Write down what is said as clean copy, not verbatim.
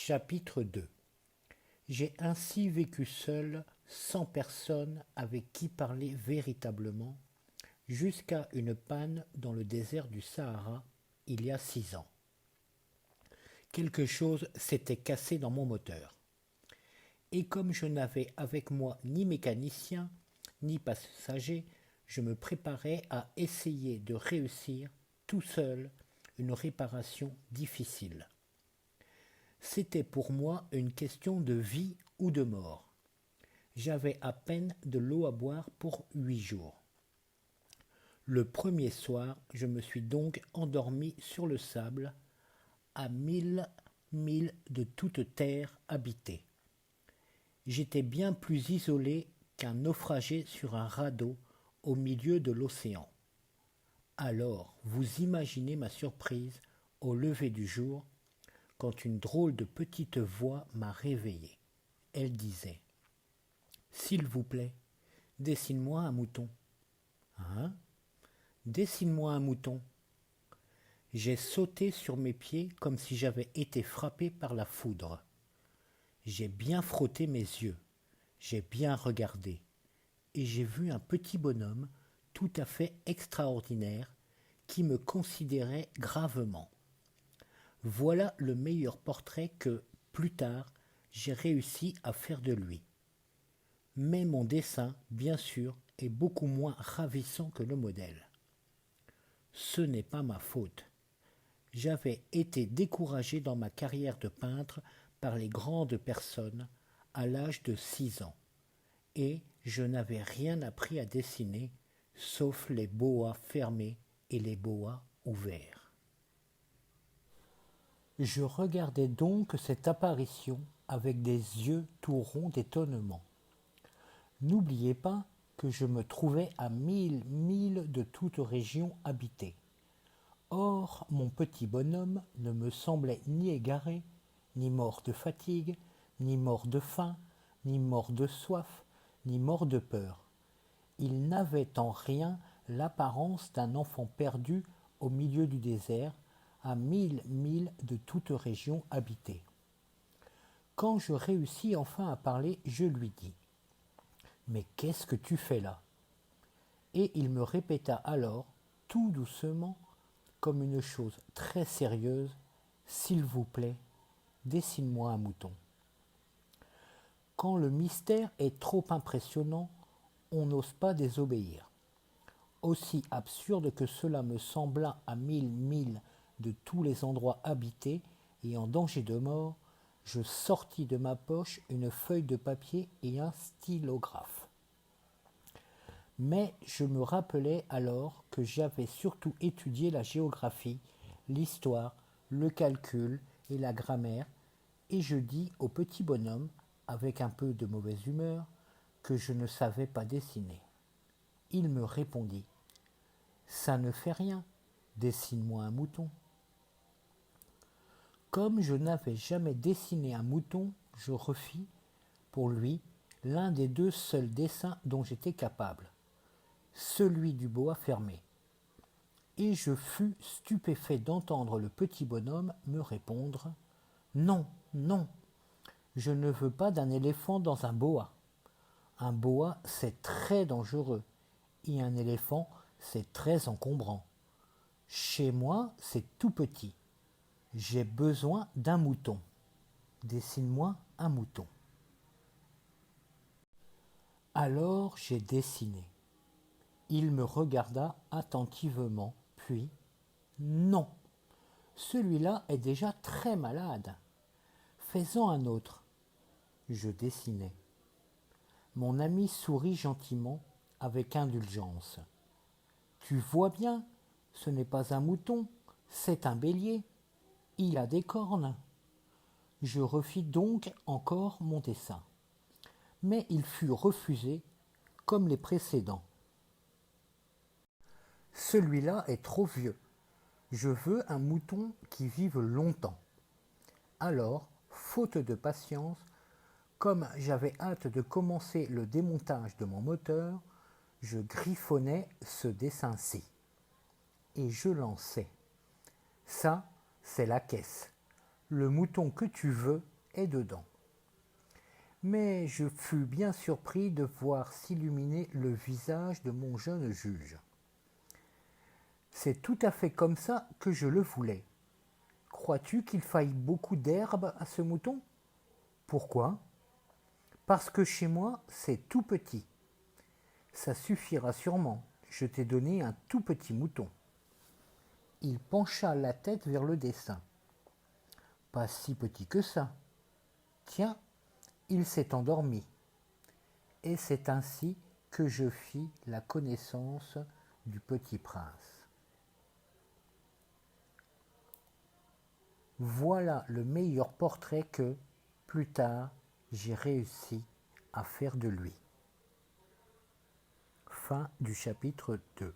Chapitre 2. J'ai ainsi vécu seul, sans personne avec qui parler véritablement, jusqu'à une panne dans le désert du Sahara, il y a 6 ans. Quelque chose s'était cassé dans mon moteur. Et comme je n'avais avec moi ni mécanicien, ni passager, je me préparais à essayer de réussir, tout seul, une réparation difficile. C'était pour moi une question de vie ou de mort. J'avais à peine de l'eau à boire pour 8 jours. Le premier soir, je me suis donc endormi sur le sable, à 1000 milles de toute terre habitée. J'étais bien plus isolé qu'un naufragé sur un radeau au milieu de l'océan. Alors, vous imaginez ma surprise au lever du jour, quand une drôle de petite voix m'a réveillé. Elle disait « S'il vous plaît, dessine-moi un mouton. »« Hein ? Dessine-moi un mouton. » J'ai sauté sur mes pieds comme si j'avais été frappé par la foudre. J'ai bien frotté mes yeux, j'ai bien regardé, et j'ai vu un petit bonhomme tout à fait extraordinaire qui me considérait gravement. Voilà le meilleur portrait que, plus tard, j'ai réussi à faire de lui. Mais mon dessin, bien sûr, est beaucoup moins ravissant que le modèle. Ce n'est pas ma faute. J'avais été découragé dans ma carrière de peintre par les grandes personnes à l'âge de 6 ans, et je n'avais rien appris à dessiner, sauf les boas fermés et les boas ouverts. Je regardais donc cette apparition avec des yeux tout ronds d'étonnement. N'oubliez pas que je me trouvais à 1000 milles de toute région habitée. Or, mon petit bonhomme ne me semblait ni égaré, ni mort de fatigue, ni mort de faim, ni mort de soif, ni mort de peur. Il n'avait en rien l'apparence d'un enfant perdu au milieu du désert, à 1000 milles de toute région habitée. Quand je réussis enfin à parler, je lui dis « Mais qu'est-ce que tu fais là ?» Et il me répéta alors, tout doucement, comme une chose très sérieuse, « S'il vous plaît, dessine-moi un mouton. » Quand le mystère est trop impressionnant, on n'ose pas désobéir. Aussi absurde que cela me sembla à 1000 milles de tous les endroits habités et en danger de mort, je sortis de ma poche une feuille de papier et un stylographe. Mais je me rappelais alors que j'avais surtout étudié la géographie, l'histoire, le calcul et la grammaire, et je dis au petit bonhomme, avec un peu de mauvaise humeur, que je ne savais pas dessiner. Il me répondit « Ça ne fait rien, dessine-moi un mouton. » Comme je n'avais jamais dessiné un mouton, je refis, pour lui, l'un des 2 seuls dessins dont j'étais capable, celui du boa fermé. Et je fus stupéfait d'entendre le petit bonhomme me répondre « Non, non, je ne veux pas d'un éléphant dans un boa. Un boa, c'est très dangereux, et un éléphant, c'est très encombrant. Chez moi, c'est tout petit. J'ai besoin d'un mouton. Dessine-moi un mouton. » Alors j'ai dessiné. Il me regarda attentivement, puis « Non, celui-là est déjà très malade. Fais-en un autre. » Je dessinai. Mon ami sourit gentiment, avec indulgence. « Tu vois bien, ce n'est pas un mouton, c'est un bélier. Il a des cornes. » Je refis donc encore mon dessin. Mais il fut refusé, comme les précédents. « Celui-là est trop vieux. Je veux un mouton qui vive longtemps. » Alors, faute de patience, comme j'avais hâte de commencer le démontage de mon moteur, je griffonnais ce dessin-ci. Et je lançais. « Ça, c'est la caisse. Le mouton que tu veux, est dedans. Mais je fus bien surpris de voir s'illuminer le visage de mon jeune juge. C'est tout à fait comme ça que je le voulais. Crois-tu qu'il faille beaucoup d'herbe à ce mouton ? Pourquoi ? Parce que chez moi, c'est tout petit. Ça suffira sûrement, je t'ai donné un tout petit mouton. Il pencha la tête vers le dessin. Pas si petit que ça. Tiens, il s'est endormi. Et c'est ainsi que je fis la connaissance du petit prince. Voilà le meilleur portrait que, plus tard, j'ai réussi à faire de lui. Fin du chapitre 2.